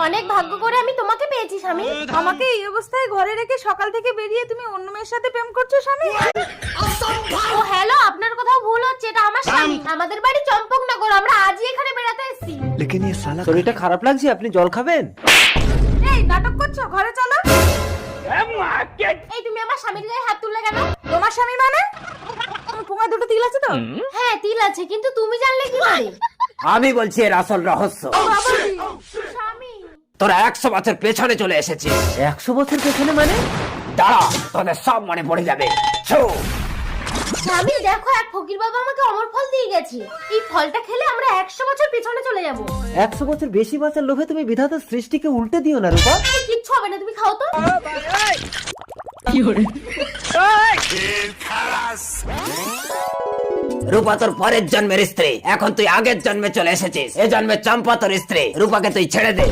অনেক ভাগ্য করে আমি তোমাকে পেয়েছি স্বামী। আমাকে এই অবস্থায় ঘরে রেখে সকাল থেকে বেরিয়ে তুমি অন্য মেয়ের সাথে প্রেম করছো স্বামী? ও হ্যালো, আপনার কোথাও ভুল হচ্ছে, এটা আমার স্বামী। আমাদের বাড়ি চম্পকনগর, আমরা আজই এখানে বেড়াতে এসেছি। শরীরটা খারাপ লাগছে, আপনি জল খাবেন? এই নাটক করছো, ঘরে চলো। এই তুমি আমার স্বামীর গায়ে হাত তুললে কেন? তোমার স্বামী মানে? তোমার দুটো তিল আছে তো? হ্যাঁ তিল আছে, কিন্তু তুমি জানলে কি করে? আমি বলছি এর আসল রহস্য। স্বামী তোরা 100 বছর পেছনে চলে এসেছিস। 100 বছর পেছনে মানে? দাঁড়া, তোদের সব মনে পড়ে যাবে। স্বামী দেখো, এক ফকির বাবা আমাকে অমর ফল দিয়ে গেছে। এই ফলটা খেলে আমরা 100 বছর পেছনে চলে যাব। 100 বছর বেশি বাঁচার লোভে তুমি বিধাতার সৃষ্টিকে উল্টে দিও না রূপা। এই কিচ্ছু হবে না, তুমি খাও তো। রূপা তোর পরের জন্মের স্ত্রী, এখন তুই আগের জন্মে চলে এসেছিস। এ জন্মে চম্পা তোর স্ত্রী। রূপাকে তুই ছেড়ে দে।